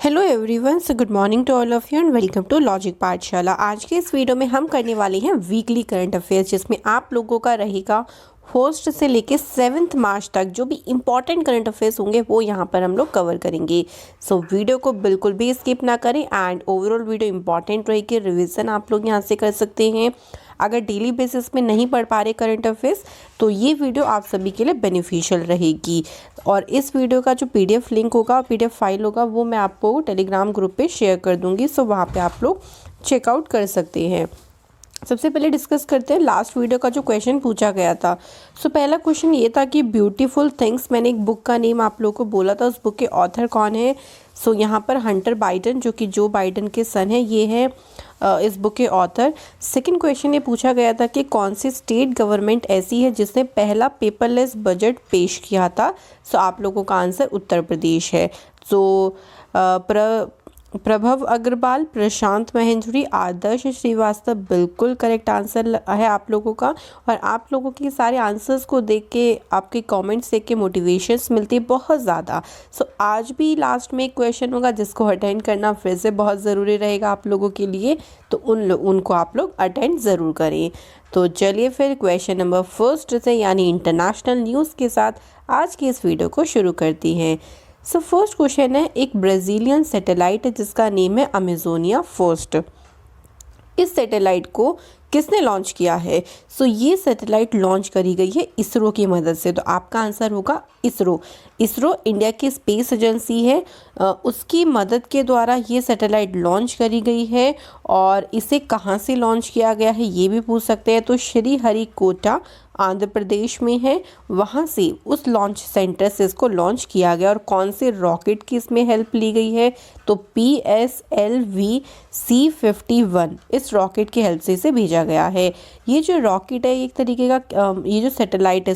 Hello everyone, so good morning to all of you and welcome to logic Pathshala. आज के इस video में हम करने वाले हैं वीकली करंट अफेयर्स, जिसमें आप लोगों का रहेगा फर्स्ट से लेके 7 मार्च तक जो भी इंपॉर्टेंट करंट अफेयर्स होंगे वो यहाँ पर हम लोग कवर करेंगे। सो वीडियो को बिल्कुल भी स्किप ना करें एंड ओवरऑल वीडियो इंपॉर्टेंट रहेगी, रिवीजन आप लोग यहाँ से कर सकते हैं। अगर डेली बेसिस में नहीं पढ़ पा रहे करंट अफेयर्स तो ये वीडियो आप सभी के लिए बेनिफिशियल रहेगी। और इस वीडियो का जो पीडीएफ लिंक होगा, पीडीएफ फाइल होगा, वो मैं आपको टेलीग्राम ग्रुप पे शेयर कर दूंगी। सो वहाँ पे आप लोग चेकआउट कर सकते हैं। सबसे पहले डिस्कस करते हैं लास्ट वीडियो का जो क्वेश्चन पूछा गया था। सो पहला क्वेश्चन ये था कि ब्यूटीफुल थिंग्स, मैंने एक बुक का नेम आप लोगों को बोला था, उस बुक के ऑथर कौन है। सो यहाँ पर हंटर बाइडन, जो कि जो बाइडन के सन है, ये है इस बुक के ऑथर। सेकंड क्वेश्चन ये पूछा गया था कि कौन सी स्टेट गवर्नमेंट ऐसी है जिसने पहला पेपरलेस बजट पेश किया था। सो आप लोगों का आंसर उत्तर प्रदेश है। सो प्रभव अग्रवाल, प्रशांत महेंद्री, आदर्श श्रीवास्तव, बिल्कुल करेक्ट आंसर है आप लोगों का। और आप लोगों के सारे आंसर्स को देख के, आपके कमेंट्स देख के मोटिवेशंस मिलती है बहुत ज़्यादा। सो आज भी लास्ट में एक क्वेश्चन होगा जिसको अटेंड करना फिर से बहुत ज़रूरी रहेगा आप लोगों के लिए, तो उनको आप लोग अटेंड ज़रूर करें। तो चलिए फिर क्वेश्चन नंबर फर्स्ट से यानी इंटरनेशनल न्यूज़ के साथ आज की इस वीडियो को शुरू करती हैं। सो फर्स्ट क्वेश्चन है, एक ब्राज़ीलियन सैटेलाइट है जिसका नेम है अमेजोनिया फर्स्ट। इस सैटेलाइट को किसने लॉन्च किया है? सो ये सैटेलाइट लॉन्च करी गई है इसरो की मदद से। तो आपका आंसर होगा इसरो। इसरो इंडिया की स्पेस एजेंसी है, उसकी मदद के द्वारा ये सैटेलाइट लॉन्च करी गई है। और इसे कहाँ से लॉन्च किया गया है ये भी पूछ सकते हैं। तो श्रीहरिकोटा आंध्र प्रदेश में है, वहाँ से उस लॉन्च सेंटर से इसको लॉन्च किया गया। और कौन से रॉकेट की इसमें हेल्प ली गई है? तो PSLV C-51 इस रॉकेट की हेल्प से इसे भेजा गया है। ये जो रॉकेट है एक तरीके का, ये जो सैटेलाइट है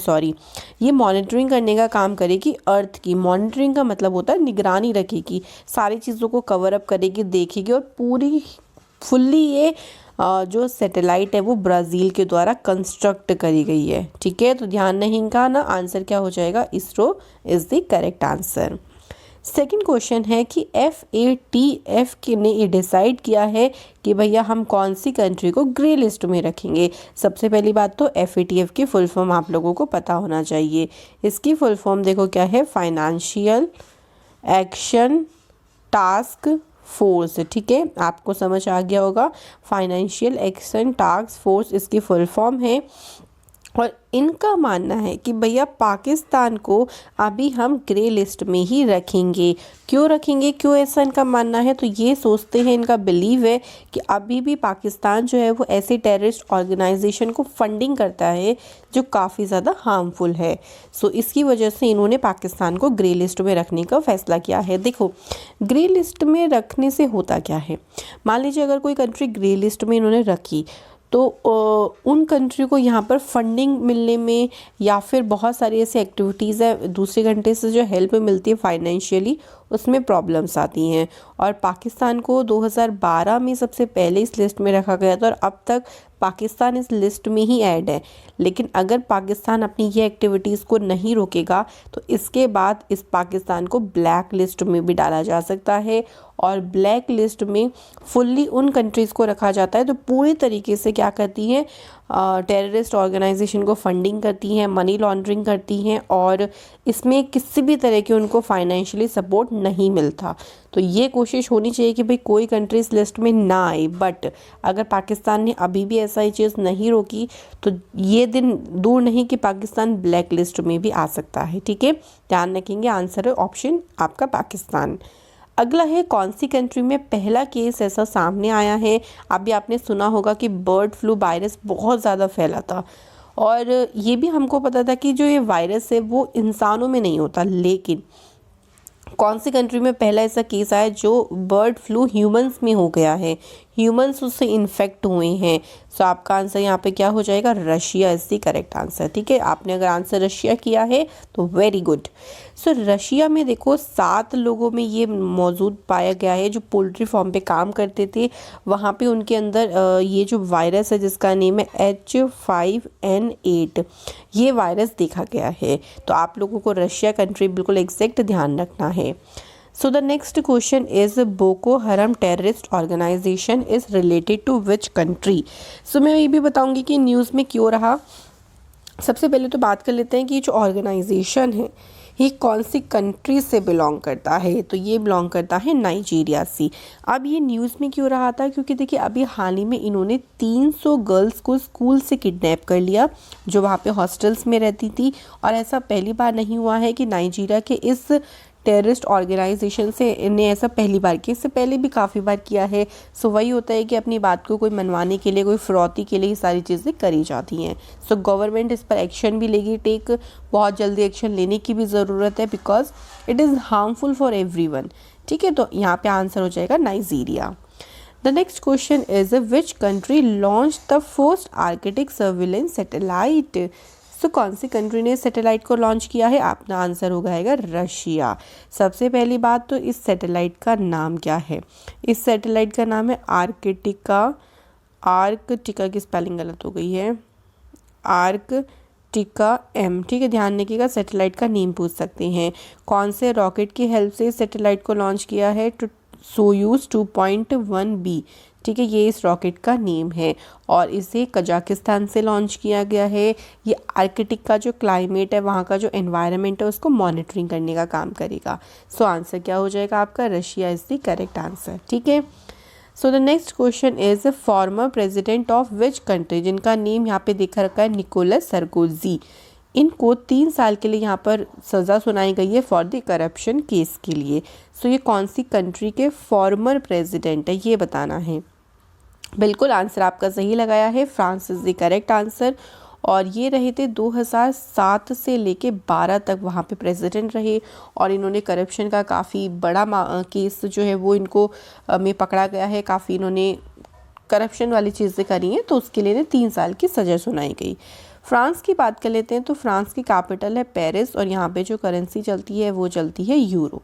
ये मॉनिटरिंग करने का काम करेगी अर्थ की। मॉनिटरिंग का मतलब होता है निगरानी रखेगी, सारी चीज़ों को कवर अप करेगी, देखेगी। और पूरी फुल्ली ये जो सैटेलाइट है वो ब्राज़ील के द्वारा कंस्ट्रक्ट करी गई है। ठीक है, तो ध्यान नहीं का ना, आंसर क्या हो जाएगा? ISRO is the correct answer. Second question है कि FATF ने ये डिसाइड किया है कि भैया हम कौन सी कंट्री को ग्रे लिस्ट में रखेंगे। सबसे पहली बात तो FATF की फुल फॉर्म आप लोगों को पता होना चाहिए। इसकी फुल फॉर्म देखो क्या है, फाइनेंशियल एक्शन टास्क फोर्स। ठीक है, आपको समझ आ गया होगा, फाइनेंशियल एक्शन टास्क फोर्स इसकी फुल फॉर्म है। और इनका मानना है कि भैया पाकिस्तान को अभी हम ग्रे लिस्ट में ही रखेंगे। क्यों रखेंगे, क्यों ऐसा इनका मानना है? तो ये सोचते हैं, इनका बिलीव है कि अभी भी पाकिस्तान जो है वो ऐसे टेररिस्ट ऑर्गेनाइजेशन को फंडिंग करता है जो काफ़ी ज़्यादा हार्मफुल है। सो इसकी वजह से इन्होंने पाकिस्तान को ग्रे लिस्ट में रखने का फैसला किया है। देखो, ग्रे लिस्ट में रखने से होता क्या है, मान लीजिए अगर कोई कंट्री ग्रे लिस्ट में इन्होंने रखी तो उन कंट्री को यहाँ पर फंडिंग मिलने में या फिर बहुत सारी ऐसी एक्टिविटीज़ है दूसरी कंट्री से जो हेल्प मिलती है फाइनेंशियली, उसमें प्रॉब्लम्स आती हैं। और पाकिस्तान को 2012 में सबसे पहले इस लिस्ट में रखा गया था और अब तक पाकिस्तान इस लिस्ट में ही ऐड है। लेकिन अगर पाकिस्तान अपनी ये एक्टिविटीज़ को नहीं रोकेगा तो इसके बाद इस पाकिस्तान को ब्लैक लिस्ट में भी डाला जा सकता है। और ब्लैक लिस्ट में फुल्ली उन कंट्रीज़ को रखा जाता है तो पूरी तरीके से क्या करती हैं, टेररिस्ट ऑर्गेनाइजेशन को फंडिंग करती हैं, मनी लॉन्ड्रिंग करती हैं, और इसमें किसी भी तरह की उनको फाइनेंशियली सपोर्ट नहीं मिलता। तो ये कोशिश होनी चाहिए कि भाई कोई कंट्री इस लिस्ट में ना आए। बट अगर पाकिस्तान ने अभी भी ऐसा ही चीज़ नहीं रोकी तो ये दिन दूर नहीं कि पाकिस्तान ब्लैक लिस्ट में भी आ सकता है। ठीक है, ध्यान रखेंगे, आंसर है ऑप्शन आपका पाकिस्तान। अगला है, कौन सी कंट्री में पहला केस ऐसा सामने आया है? अभी आपने सुना होगा कि बर्ड फ्लू वायरस बहुत ज़्यादा फैला था और ये भी हमको पता था कि जो ये वायरस है वो इंसानों में नहीं होता, लेकिन कौन सी कंट्री में पहला ऐसा केस आया जो बर्ड फ्लू ह्यूमंस में हो गया है, ह्यूमंस उससे इन्फेक्ट हुए हैं। सो आपका आंसर यहाँ पे क्या हो जाएगा? Russia is the correct answer. ठीक है, आपने अगर आंसर रशिया किया है तो वेरी गुड। सो रशिया में देखो 7 लोगों में ये मौजूद पाया गया है जो पोल्ट्री फार्म पे काम करते थे। वहाँ पे उनके अंदर ये जो वायरस है जिसका नेम है H5N8, ये वायरस देखा गया है। तो आप लोगों को रशिया कंट्री बिल्कुल एग्जैक्ट ध्यान रखना है। So the next question is Boko Haram terrorist organisation is related to which country. So मैं ये भी बताऊंगी कि न्यूज़ में क्यों रहा। सबसे पहले तो बात कर लेते हैं कि जो ऑर्गेनाइजेशन है ये कौन सी कंट्री से बिलोंग करता है। तो ये बिलोंग करता है नाइजीरिया से। अब ये न्यूज़ में क्यों रहा था, क्योंकि देखिए अभी हाल ही में इन्होंने 300 गर्ल्स को स्कूल से किडनैप कर लिया जो वहाँ पे हॉस्टल्स में रहती थी। और ऐसा पहली बार नहीं हुआ है कि नाइजीरिया के इस टेररिस्ट ऑर्गेनाइजेशन से इन्हें ऐसा पहली बार किया, इससे पहले भी काफ़ी बार किया है। सो वही होता है कि अपनी बात को कोई मनवाने के लिए, कोई फिरौती के लिए ये सारी चीज़ें करी जाती हैं। सो गवर्नमेंट इस पर एक्शन भी लेगी, बहुत जल्दी एक्शन लेने की भी ज़रूरत है, because it is harmful for everyone. ठीक है, तो यहाँ पे आंसर हो जाएगा Nigeria. The next question is which country launch the first Arctic surveillance satellite. So कौन सी कंट्री ने सैटेलाइट को लॉन्च किया है, आपका आंसर हो जाएगा रशिया। सबसे पहली बात तो इस सैटेलाइट का नाम क्या है। इस सैटेलाइट का नाम है आर्कटिका। आर्कटिका की स्पेलिंग गलत हो गई है, आर्कटिका M। ठीक है, ध्यान रखिएगा, सैटेलाइट का नेम पूछ सकते हैं। कौन से रॉकेट की हेल्प से सैटेलाइट को लॉन्च किया है, सोयूज 2.1B। ठीक है, ये इस रॉकेट का नेम है और इसे कजाकिस्तान से लॉन्च किया गया है। ये आर्कटिक का जो क्लाइमेट है, वहाँ का जो एनवायरनमेंट है, उसको मॉनिटरिंग करने का काम करेगा। सो आंसर क्या हो जाएगा आपका, Russia is the correct answer. ठीक है, so the next question is former president of which country, जिनका नेम यहाँ पे देखा रखा है निकोलस सरकोजी। इनको 3 साल के लिए यहाँ पर सज़ा सुनाई गई है फॉर द करप्शन केस के लिए। सो ये कौन सी कंट्री के फॉर्मर प्रेसिडेंट है, ये बताना है। बिल्कुल आंसर आपका सही लगाया है, France is the correct answer. और ये रहे थे 2007 से लेके 12 तक वहाँ पे प्रेसिडेंट रहे और इन्होंने करप्शन का काफ़ी बड़ा केस जो है वो इनको में पकड़ा गया है। काफ़ी इन्होंने करप्शन वाली चीज़ें करी हैं, तो उसके लिए 3 साल की सज़ा सुनाई गई। फ्रांस की बात कर लेते हैं, तो फ्रांस की कैपिटल है पेरिस और यहाँ पे जो करेंसी चलती है वो चलती है यूरो।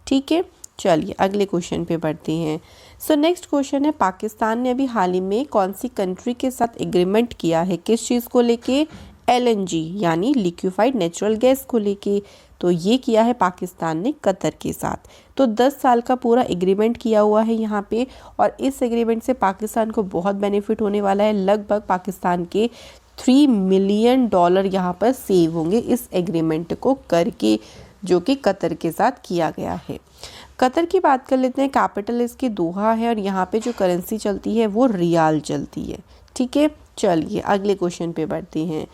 ठीक है, चलिए अगले क्वेश्चन पे बढ़ते हैं। सो नेक्स्ट क्वेश्चन है, पाकिस्तान ने अभी हाल ही में कौन सी कंट्री के साथ एग्रीमेंट किया है, किस चीज़ को लेके, LNG यानी लिक्विफाइड नेचुरल गैस को लेके। तो ये किया है पाकिस्तान ने कतर के साथ। तो 10 साल का पूरा एग्रीमेंट किया हुआ है यहाँ पे और इस एग्रीमेंट से पाकिस्तान को बहुत बेनिफिट होने वाला है। लगभग पाकिस्तान के $3 मिलियन यहाँ पर सेव होंगे इस एग्रीमेंट को करके, जो कि कतर के साथ किया गया है। कतर की बात कर लेते हैं, कैपिटल इसकी दोहा है और यहाँ पे जो करेंसी चलती है वो रियाल चलती है। ठीक है, चलिए अगले क्वेश्चन पे बढ़ते हैं।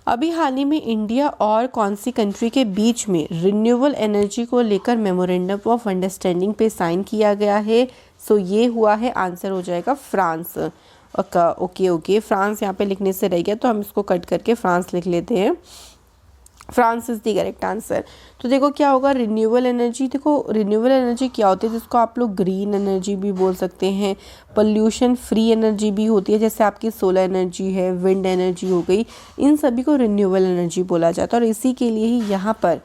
अभी हाल ही में इंडिया और कौन सी कंट्री के बीच में रिन्यूएबल एनर्जी को लेकर मेमोरेंडम ऑफ अंडरस्टैंडिंग पे साइन किया गया है। सो ये हुआ है, आंसर हो जाएगा फ्रांस। ओके, फ्रांस यहाँ पे लिखने से रह गया तो हम इसको कट करके फ्रांस लिख लेते हैं। France is the correct answer. तो देखो क्या होगा, रिन्यूएबल एनर्जी। देखो रिन्यूएबल एनर्जी क्या होती है, जिसको आप लोग ग्रीन एनर्जी भी बोल सकते हैं, पोल्यूशन फ्री एनर्जी भी होती है, जैसे आपकी सोलर एनर्जी है, विंड एनर्जी हो गई, इन सभी को रिन्यूएबल एनर्जी बोला जाता है। और इसी के लिए ही यहाँ पर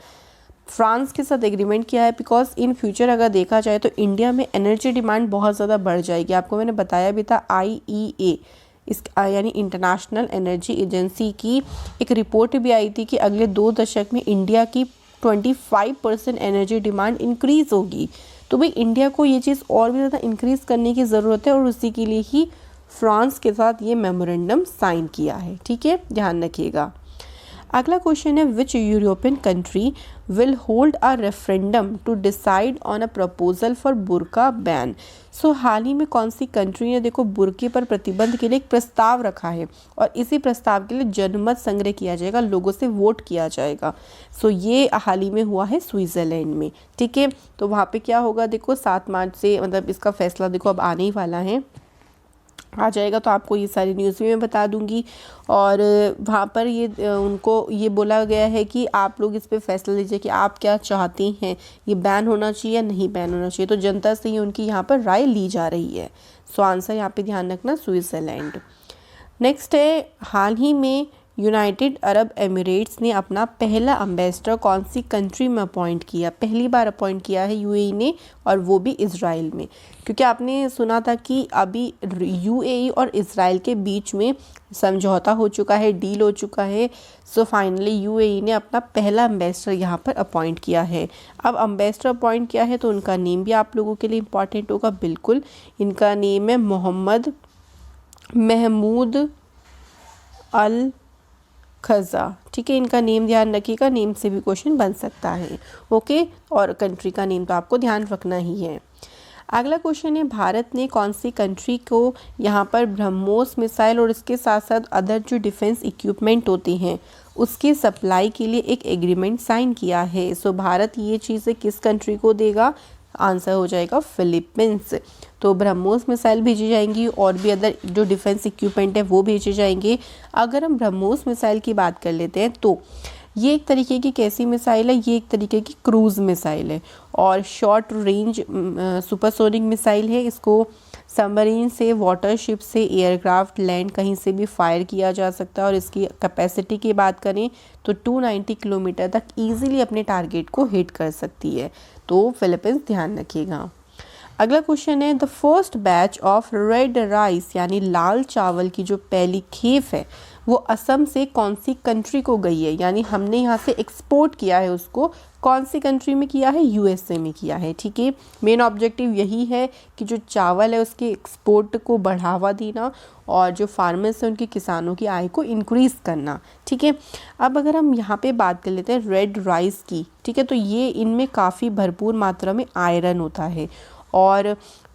फ्रांस के साथ एग्रीमेंट किया है, बिकॉज इन फ्यूचर अगर देखा जाए तो इंडिया में एनर्जी डिमांड बहुत ज़्यादा बढ़ जाएगी। आपको मैंने बताया भी था, IEA इस यानी इंटरनेशनल एनर्जी एजेंसी की एक रिपोर्ट भी आई थी कि अगले 2 दशक में इंडिया की 25% एनर्जी डिमांड इंक्रीज़ होगी। तो भाई इंडिया को ये चीज़ और भी ज़्यादा इंक्रीज़ करने की ज़रूरत है और उसी के लिए ही फ्रांस के साथ ये मेमोरेंडम साइन किया है। ठीक है, ध्यान रखिएगा। अगला क्वेश्चन है, which European country will hold a referendum to decide on a proposal for burqa ban. So हाल ही में कौन सी कंट्री ने देखो बुर्के पर प्रतिबंध के लिए एक प्रस्ताव रखा है और इसी प्रस्ताव के लिए जनमत संग्रह किया जाएगा, लोगों से वोट किया जाएगा। सो ये हाल ही में हुआ है स्विट्ज़रलैंड में। ठीक है, तो वहाँ पे क्या होगा, देखो 7 मार्च से मतलब इसका फैसला देखो अब आने ही वाला है, आ जाएगा, तो आपको ये सारी न्यूज़ भी मैं बता दूंगी। और वहाँ पर ये उनको ये बोला गया है कि आप लोग इस पे फैसला लीजिए कि आप क्या चाहती हैं, ये बैन होना चाहिए या नहीं बैन होना चाहिए। तो जनता से ही उनकी यहाँ पर राय ली जा रही है। सो आंसर यहाँ पे ध्यान रखना, स्विट्ज़रलैंड। नेक्स्ट है, हाल ही में यूनाइटेड अरब एमिरेट्स ने अपना पहला एम्बेसडर कौन सी कंट्री में अपॉइंट किया? पहली बार अपॉइंट किया है यूएई ने, और वो भी इज़राइल में। क्योंकि आपने सुना था कि अभी यूएई और इज़राइल के बीच में समझौता हो चुका है, डील हो चुका है। सो फाइनली यूएई ने अपना पहला एम्बेसडर यहाँ पर अपॉइंट किया है। अब एम्बेसडर अपॉइंट किया है तो उनका नेम भी आप लोगों के लिए इम्पॉर्टेंट होगा। बिल्कुल, इनका नेम है मोहम्मद महमूद अल खज़ा। ठीक है, इनका नेम ध्यान रखिएगा, नेम से भी क्वेश्चन बन सकता है। ओके, और कंट्री का नेम तो आपको ध्यान रखना ही है। अगला क्वेश्चन है, भारत ने कौन सी कंट्री को यहाँ पर ब्रह्मोस मिसाइल और इसके साथ साथ अदर जो डिफेंस इक्विपमेंट होते हैं उसकी सप्लाई के लिए एक एग्रीमेंट साइन किया है? सो भारत ये चीज़ें किस कंट्री को देगा? आंसर हो जाएगा फिलीपींस। तो ब्रह्मोस मिसाइल भेजी जाएंगी और भी अदर जो डिफेंस इक्विपमेंट है वो भेजे जाएंगे। अगर हम ब्रह्मोस मिसाइल की बात कर लेते हैं तो ये एक तरीके की कैसी मिसाइल है? ये एक तरीके की क्रूज़ मिसाइल है और शॉर्ट रेंज सुपरसोनिक मिसाइल है। इसको सबमरीन से, वाटर शिप से, एयरक्राफ्ट, लैंड कहीं से भी फायर किया जा सकता है। और इसकी कैपेसिटी की बात करें तो 290 किलोमीटर तक ईजिली अपने टारगेट को हिट कर सकती है। तो फिलीपींस ध्यान रखिएगा। अगला क्वेश्चन है, the first batch of red rice यानी लाल चावल की जो पहली खेप है वो असम से कौन सी कंट्री को गई है? यानी हमने यहाँ से एक्सपोर्ट किया है उसको, कौन सी कंट्री में किया है? यूएसए में किया है। ठीक है, मेन ऑब्जेक्टिव यही है कि जो चावल है उसके एक्सपोर्ट को बढ़ावा देना और जो फार्मर्स हैं उनके किसानों की आय को इंक्रीज़ करना। ठीक है, अब अगर हम यहाँ पे बात कर लेते हैं रेड राइस की, ठीक है, तो ये इनमें काफ़ी भरपूर मात्रा में आयरन होता है और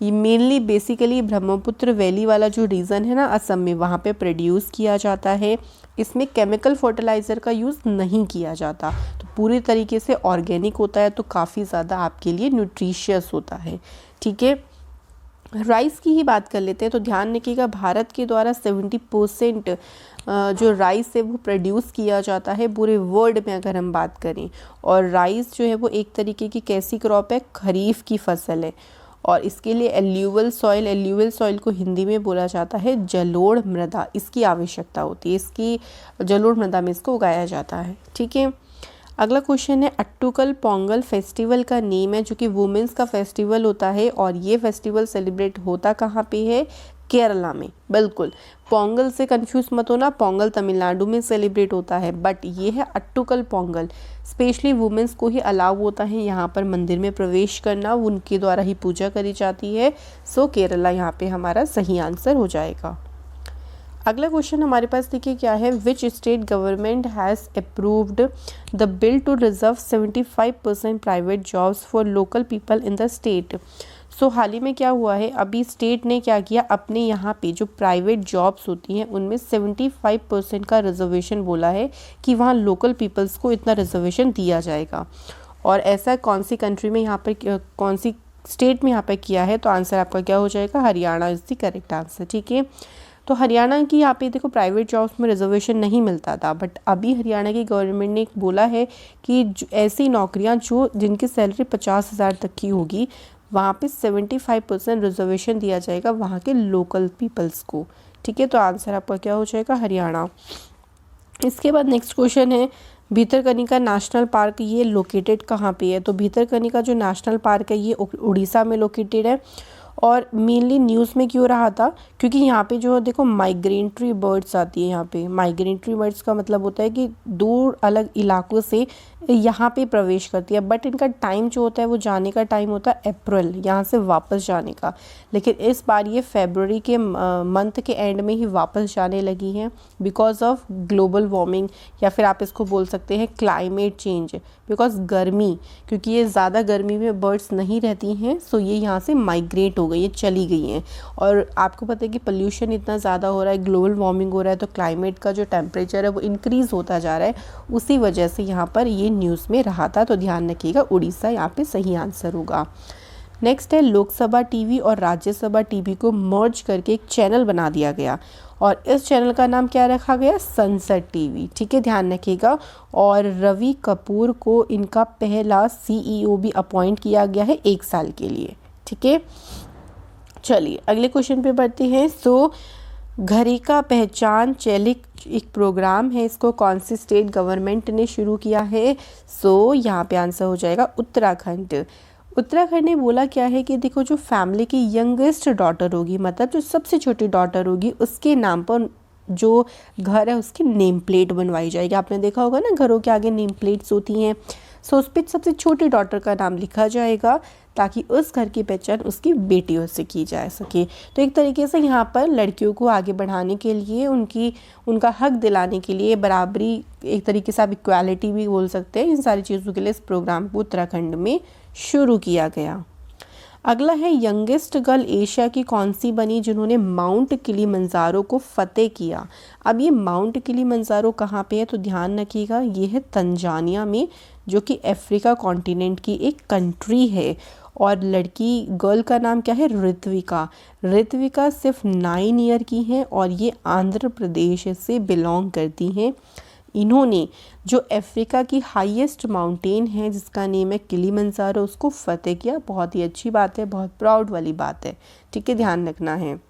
ये मेनली बेसिकली ब्रह्मपुत्र वैली वाला जो रीजन है ना असम में, वहाँ पे प्रोड्यूस किया जाता है। इसमें केमिकल फर्टिलाइज़र का यूज़ नहीं किया जाता, तो पूरी तरीके से ऑर्गेनिक होता है, तो काफ़ी ज़्यादा आपके लिए न्यूट्रिशियस होता है। ठीक है, राइस की ही बात कर लेते हैं तो ध्यान रखिएगा भारत के द्वारा 70% जो राइस है वो प्रोड्यूस किया जाता है पूरे वर्ल्ड में अगर हम बात करें। और राइस जो है वो एक तरीके की कैसी क्रॉप है? खरीफ की फसल है और इसके लिए एल्यूवल सॉइल को हिंदी में बोला जाता है जलोढ़ मृदा, इसकी आवश्यकता होती है। इसकी जलोढ़ मृदा में इसको उगाया जाता है। ठीक है, अगला क्वेश्चन है, अट्टुकल पोंगल फेस्टिवल का नेम है जो कि वुमेंस का फेस्टिवल होता है और ये फेस्टिवल सेलिब्रेट होता कहाँ पे है? केरला में। बिल्कुल, पोंगल से कंफ्यूज मत होना, पोंगल तमिलनाडु में सेलिब्रेट होता है, बट ये है अट्टुकल पोंगल। स्पेशली वुमेंस को ही अलाउ होता है यहाँ पर मंदिर में प्रवेश करना, उनके द्वारा ही पूजा करी जाती है। सो केरला यहाँ पे हमारा सही आंसर हो जाएगा। अगला क्वेश्चन हमारे पास देखिए क्या है, which state government has approved the bill to reserve 75% private jobs for local people in the state? So हाल ही में क्या हुआ है, अभी स्टेट ने क्या किया, अपने यहाँ पे जो प्राइवेट जॉब्स होती हैं उनमें 75% का रिजर्वेशन बोला है कि वहाँ लोकल पीपल्स को इतना रिजर्वेशन दिया जाएगा। और ऐसा कौन सी कंट्री में यहाँ पर, कौन सी स्टेट में यहाँ पर किया है? तो आंसर आपका क्या हो जाएगा? Haryana is the correct answer. ठीक है, तो हरियाणा की यहाँ पे देखो प्राइवेट जॉब्स में रिजर्वेशन नहीं मिलता था, बट अभी हरियाणा की गवर्नमेंट ने बोला है कि ऐसी नौकरियाँ जो जिनकी सैलरी 50,000 तक की होगी वहाँ पे 75% रिजर्वेशन दिया जाएगा वहाँ के लोकल पीपल्स को। ठीक है, तो आंसर आपका क्या हो जाएगा? हरियाणा। इसके बाद नेक्स्ट क्वेश्चन है, भीतरकनिका नेशनल पार्क ये लोकेटेड कहाँ पे है? तो भीतरकनिका जो नेशनल पार्क है ये उड़ीसा में लोकेटेड है और मेनली न्यूज़ में क्यों रहा था? क्योंकि यहाँ पे जो देखो माइग्रेटरी बर्ड्स आती है। यहाँ पे माइग्रेटरी बर्ड्स का मतलब होता है कि दूर अलग इलाकों से यहाँ पे प्रवेश करती है, बट इनका टाइम जो होता है वो जाने का टाइम होता है अप्रैल, यहाँ से वापस जाने का। लेकिन इस बार ये फरवरी के मंथ के एंड में ही वापस जाने लगी हैं बिकॉज ऑफ ग्लोबल वार्मिंग, या फिर आप इसको बोल सकते हैं क्लाइमेट चेंज, बिकॉज गर्मी, क्योंकि ये ज़्यादा गर्मी में बर्ड्स नहीं रहती हैं, सो ये यहाँ से माइग्रेट हो गई है, चली गई हैं। और आपको पता है कि पोल्यूशन इतना ज़्यादा हो रहा है, ग्लोबल वार्मिंग हो रहा है, तो क्लाइमेट का जो टेम्परेचर है वो इंक्रीज़ होता जा रहा है, उसी वजह से यहाँ पर ये न्यूज़ में रहा था। तो ध्यान रखिएगा, उड़ीसा यहाँ पे सही आंसर होगा। नेक्स्ट है, लोकसभा टीवी और राज्यसभा टीवी को मर्ज करके एक चैनल बना दिया गया और इस चैनल का नाम क्या रखा गया? Sunset TV. ठीक है, ध्यान रखिएगा। और रवि कपूर को इनका पहला CEO भी अपॉइंट किया गया है 1 साल के लिए। ठीक है, चलिए अगले क्वेश्चन पे बढ़ते हैं। सो घरे का पहचान चैलिक एक प्रोग्राम है, इसको कौन सी स्टेट गवर्नमेंट ने शुरू किया है? सो यहाँ पे आंसर हो जाएगा उत्तराखंड। उत्तराखंड ने बोला क्या है कि देखो जो फैमिली की यंगेस्ट डॉटर होगी, मतलब जो सबसे छोटी डॉटर होगी, उसके नाम पर जो घर है उसकी नेम प्लेट बनवाई जाएगी। आपने देखा होगा ना घरों के आगे नेम प्लेट्स होती हैं। सो उस पर सबसे छोटी डॉटर का नाम लिखा जाएगा ताकि उस घर की पहचान उसकी बेटियों से की जा सके। तो एक तरीके से यहाँ पर लड़कियों को आगे बढ़ाने के लिए, उनका हक दिलाने के लिए, बराबरी, एक तरीके से आप इक्वालिटी भी बोल सकते हैं, इन सारी चीज़ों के लिए इस प्रोग्राम को उत्तराखंड में शुरू किया गया। अगला है यंगेस्ट गर्ल एशिया की कौन सी बनी जिन्होंने माउंट किलिमंजारो को फतेह किया? अब ये माउंट किलिमंजारो कहाँ पे है तो ध्यान रखिएगा, ये है तंजानिया में, जो कि अफ्रीका कॉन्टिनेंट की एक कंट्री है। और लड़की गर्ल का नाम क्या है? ऋत्विका। ऋत्विका सिर्फ 9 ईयर की हैं और ये आंध्र प्रदेश से बिलोंग करती हैं। इन्होंने जो अफ्रीका की हाईएस्ट माउंटेन है जिसका नेम है किलिमंजारो, उसको फतेह किया। बहुत ही अच्छी बात है, बहुत प्राउड वाली बात है, ठीक है, ध्यान रखना है।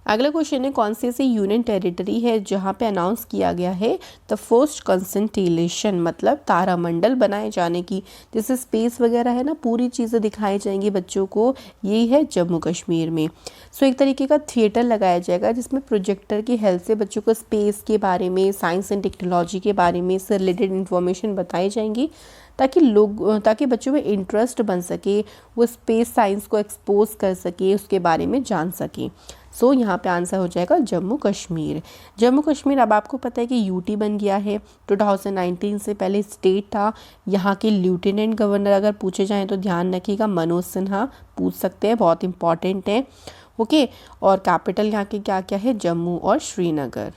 अगला क्वेश्चन है कौन सी ऐसी यूनियन टेरिटरी है जहाँ पे अनाउंस किया गया है द फर्स्ट कंस्टेलेशन, मतलब तारामंडल बनाए जाने की, जैसे स्पेस वगैरह है ना, पूरी चीज़ें दिखाई जाएंगी बच्चों को। यही है जम्मू कश्मीर में। सो एक तरीके का थिएटर लगाया जाएगा जिसमें प्रोजेक्टर की हेल्प से बच्चों को स्पेस के बारे में, साइंस एंड टेक्नोलॉजी के बारे में, इससे रिलेटेड इन्फॉर्मेशन बताई जाएंगी ताकि बच्चों में इंटरेस्ट बन सके, वो स्पेस साइंस को एक्सपोज कर सके, उसके बारे में जान सके। सो यहाँ पे आंसर हो जाएगा जम्मू कश्मीर। जम्मू कश्मीर अब आपको पता है कि यूटी बन गया है। 2019 से पहले स्टेट था। यहाँ के लेफ्टिनेंट गवर्नर अगर पूछे जाएं तो ध्यान रखिएगा मनोज सिन्हा पूछ सकते हैं, बहुत इंपॉर्टेंट है, ओके। और कैपिटल यहाँ के क्या क्या है? जम्मू और श्रीनगर।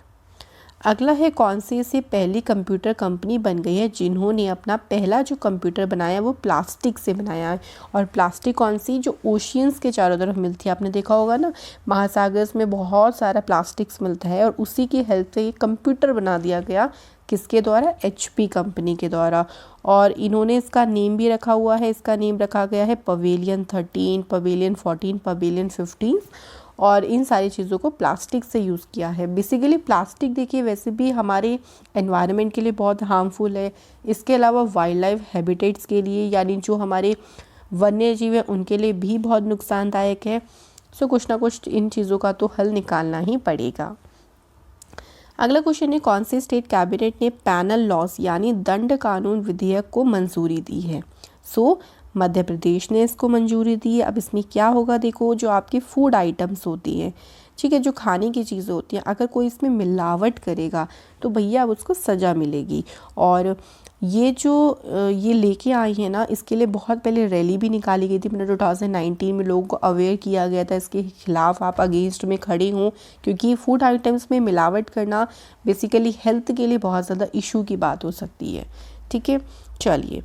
अगला है कौन सी ऐसी पहली कंप्यूटर कंपनी बन गई है जिन्होंने अपना पहला जो कंप्यूटर बनाया वो प्लास्टिक से बनाया है? और प्लास्टिक कौन सी? जो ओशियंस के चारों तरफ मिलती है, आपने देखा होगा ना, महासागर्स में बहुत सारा प्लास्टिक्स मिलता है और उसी की हेल्प से ये कंप्यूटर बना दिया गया। किसके द्वारा? HP कंपनी के द्वारा। और इन्होंने इसका नेम भी रखा हुआ है, इसका नेम रखा गया है पवेलियन 13, पवेलियन 14, पवेलियन 15। और इन सारी चीज़ों को प्लास्टिक से यूज़ किया है। बेसिकली प्लास्टिक देखिए वैसे भी हमारे एनवायरनमेंट के लिए बहुत हार्मफुल है। इसके अलावा वाइल्ड लाइफ हैबिटेट्स के लिए, यानी जो हमारे वन्य जीव हैं उनके लिए भी बहुत नुकसानदायक है। सो कुछ ना कुछ इन चीज़ों का तो हल निकालना ही पड़ेगा। अगला क्वेश्चन है कौन सी स्टेट कैबिनेट ने पैनल लॉस यानी दंड कानून विधेयक को मंजूरी दी है? सो मध्य प्रदेश ने इसको मंजूरी दी है। अब इसमें क्या होगा, देखो जो आपकी फूड आइटम्स होती हैं, ठीक है, जो खाने की चीज़ें होती हैं, अगर कोई इसमें मिलावट करेगा तो भैया अब उसको सज़ा मिलेगी। और ये लेके आई है ना, इसके लिए बहुत पहले रैली भी निकाली गई थी। मैंने 2019 में लोगों को अवेयर किया गया था इसके खिलाफ, आप अगेंस्ट में खड़े हों, क्योंकि फूड आइटम्स में मिलावट करना बेसिकली हेल्थ के लिए बहुत ज़्यादा इशू की बात हो सकती है, ठीक है। चलिए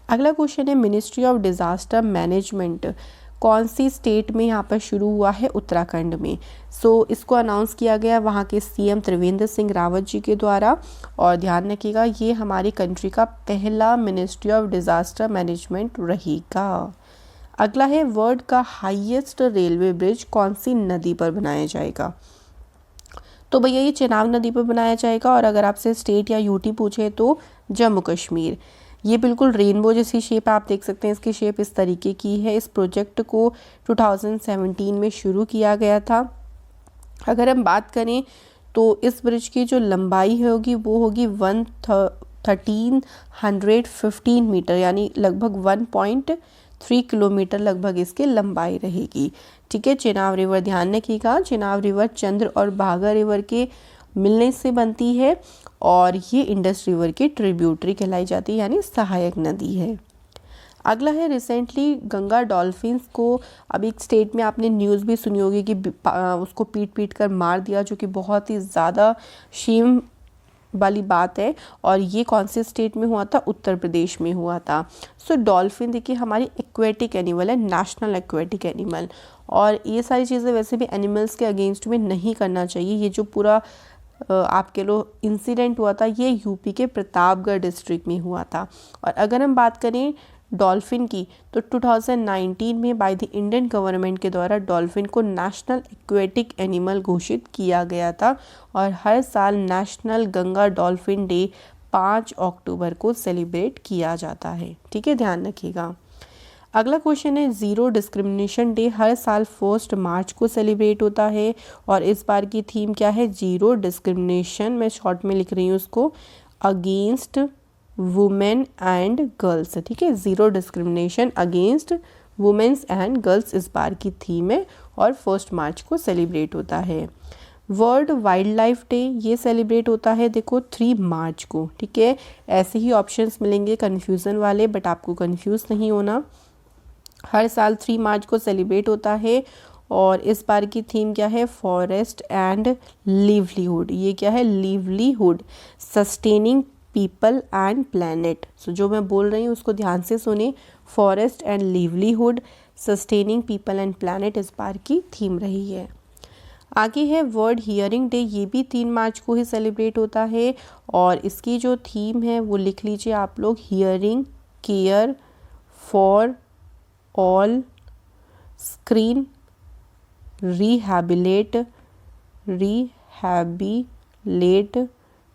अगला क्वेश्चन है मिनिस्ट्री ऑफ डिज़ास्टर मैनेजमेंट कौन सी स्टेट में यहाँ पर शुरू हुआ है? उत्तराखंड में। सो इसको अनाउंस किया गया वहाँ के CM त्रिवेंद्र सिंह रावत जी के द्वारा। और ध्यान रखिएगा ये हमारी कंट्री का पहला मिनिस्ट्री ऑफ डिज़ास्टर मैनेजमेंट रहेगा। अगला है वर्ल्ड का हाईएस्ट रेलवे ब्रिज कौन सी नदी पर बनाया जाएगा? तो भैया ये चेनाब नदी पर बनाया जाएगा। और अगर आपसे स्टेट या UT पूछे तो जम्मू कश्मीर। ये बिल्कुल रेनबो जैसी शेप आप देख सकते हैं, इसकी शेप इस तरीके की है। इस प्रोजेक्ट को 2017 में शुरू किया गया था। अगर हम बात करें तो इस ब्रिज की जो लंबाई होगी वो होगी 1315 मीटर, यानी लगभग 1.3 किलोमीटर लगभग इसकी लंबाई रहेगी, ठीक है। चेनाब रिवर ध्यान रखिएगा, चेनाब रिवर चंद्र और भागा रिवर के मिलने से बनती है और ये इंडस रिवर की ट्रिब्यूटरी कहलाई जाती है, यानी सहायक नदी है। अगला है रिसेंटली गंगा डॉल्फिन्स को अब एक स्टेट में आपने न्यूज़ भी सुनी होगी कि उसको पीट कर मार दिया, जो कि बहुत ही ज़्यादा शेम वाली बात है। और ये कौन से स्टेट में हुआ था? उत्तर प्रदेश में हुआ था। सो डॉल्फिन देखिए हमारी एक्वेटिक एनिमल है, नेशनल एक्वेटिक एनिमल। और ये सारी चीज़ें वैसे भी एनिमल्स के अगेंस्ट में नहीं करना चाहिए। ये जो पूरा आपके लो इंसिडेंट हुआ था ये UP के प्रतापगढ़ डिस्ट्रिक्ट में हुआ था। और अगर हम बात करें डॉल्फिन की, तो 2019 में बाय द इंडियन गवर्नमेंट के द्वारा डॉल्फिन को नेशनल एक्वेटिक एनिमल घोषित किया गया था और हर साल नेशनल गंगा डॉल्फिन डे 5 अक्टूबर को सेलिब्रेट किया जाता है। ठीक है, ध्यान रखिएगा। अगला क्वेश्चन है ज़ीरो डिस्क्रिमिनेशन डे हर साल 1 मार्च को सेलिब्रेट होता है और इस बार की थीम क्या है? ज़ीरो डिस्क्रिमिनेशन, मैं शॉर्ट में लिख रही हूँ उसको, अगेंस्ट वुमेन एंड गर्ल्स। ठीक है, zero discrimination against womens and girls इस बार की थीम है और 1 मार्च को सेलिब्रेट होता है। वर्ल्ड वाइल्ड लाइफ डे ये सेलिब्रेट होता है देखो 3 मार्च को। ठीक है, ऐसे ही ऑप्शंस मिलेंगे कन्फ्यूज़न वाले, बट आपको कन्फ्यूज़ नहीं होना। हर साल 3 मार्च को सेलिब्रेट होता है और इस बार की थीम क्या है? Forest and livelihood. ये क्या है? Livelihood, sustaining people and planet. So जो मैं बोल रही हूँ उसको ध्यान से सुने, forest and livelihood, sustaining people and planet इस बार की थीम रही है। आगे है वर्ल्ड हियरिंग डे, ये भी 3 मार्च को ही सेलिब्रेट होता है और इसकी जो थीम है वो लिख लीजिए आप लोग, hearing care for all, screen rehabilitate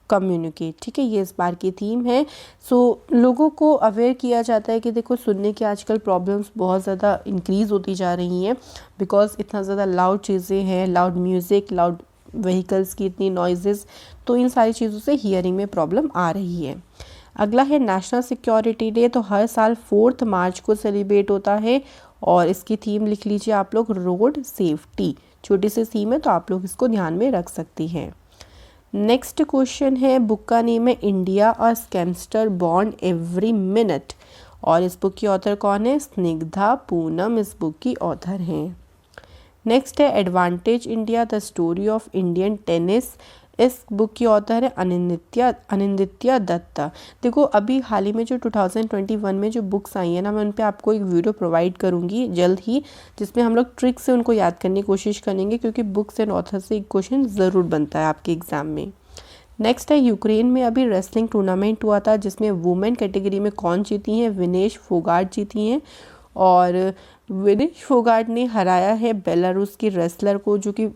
communicate. ठीक है, ये इस बार की थीम है। सो लोगों को अवेयर किया जाता है कि देखो सुनने की आजकल प्रॉब्लम्स बहुत ज़्यादा इंक्रीज़ होती जा रही हैं बिकॉज इतना ज़्यादा लाउड चीज़ें हैं, लाउड म्यूज़िक, लाउड व्हीकल्स की इतनी नॉइजेस, तो इन सारी चीज़ों से हियरिंग में प्रॉब्लम आ रही है। अगला है नेशनल सिक्योरिटी डे, तो हर साल 4 मार्च को सेलिब्रेट होता है और इसकी थीम लिख लीजिए आप लोग, रोड सेफ्टी। छोटी सी थीम है तो आप लोग इसको ध्यान में रख सकती हैं। नेक्स्ट क्वेश्चन है, बुक का नेम है इंडिया अ स्कैमस्टर बॉन्ड एवरी मिनट और इस बुक की ऑथर कौन है? स्निग्धा पूनम इस बुक की ऑथर हैं। नेक्स्ट है advantage India the story of Indian tennis, इस बुक की ऑथर है अनिंदित्य दत्ता। देखो अभी हाल ही में जो 2021 में जो बुक्स आई है ना, मैं उन पे आपको एक वीडियो प्रोवाइड करूँगी जल्द ही, जिसमें हम लोग ट्रिक से उनको याद करने की कोशिश करेंगे क्योंकि बुक्स एंड ऑथर से एक क्वेश्चन ज़रूर बनता है आपके एग्ज़ाम में। नेक्स्ट है यूक्रेन में अभी रेसलिंग टूर्नामेंट हुआ था जिसमें वुमेन कैटेगरी में कौन जीती हैं? विनेश फोगाट जीती हैं और विनेश फोगाट ने हराया है बेलारूस की रेसलर को जो कि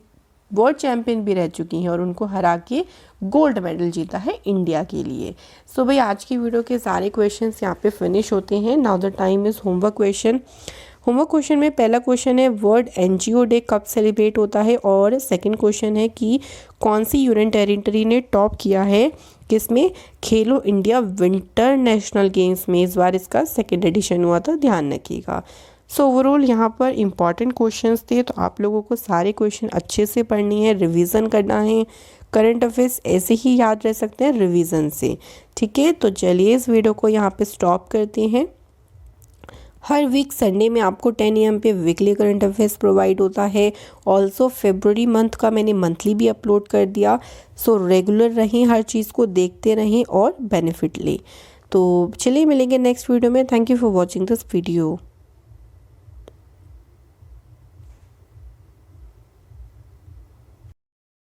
वर्ल्ड चैंपियन भी रह चुकी हैं और उनको हरा के गोल्ड मेडल जीता है इंडिया के लिए। सो भाई आज की वीडियो के सारे क्वेश्चंस यहाँ पे फिनिश होते हैं। Now the time is homework question. Homework question में पहला क्वेश्चन है वर्ल्ड एनजीओ डे कब सेलिब्रेट होता है और सेकंड क्वेश्चन है कि कौन सी यूनियन टेरिटरी ने टॉप किया है किसमें? खेलो इंडिया विंटर नेशनल गेम्स में। इस बार इसका 2nd एडिशन हुआ था, ध्यान रखिएगा। सो ओवरऑल यहाँ पर इम्पॉर्टेंट क्वेश्चंस थे, तो आप लोगों को सारे क्वेश्चन अच्छे से पढ़नी है, रिवीजन करना है। करंट अफेयर्स ऐसे ही याद रह सकते हैं रिवीजन से। ठीक है, तो चलिए इस वीडियो को यहाँ पे स्टॉप करते हैं। हर वीक संडे में आपको 10 AM पे वीकली करंट अफेयर्स प्रोवाइड होता है। ऑल्सो फरवरी मंथ का मैंने मंथली भी अपलोड कर दिया। सो रेगुलर रहें, हर चीज़ को देखते रहें और बेनिफिट लें। तो चलिए मिलेंगे नेक्स्ट वीडियो में। Thank you for watching this video.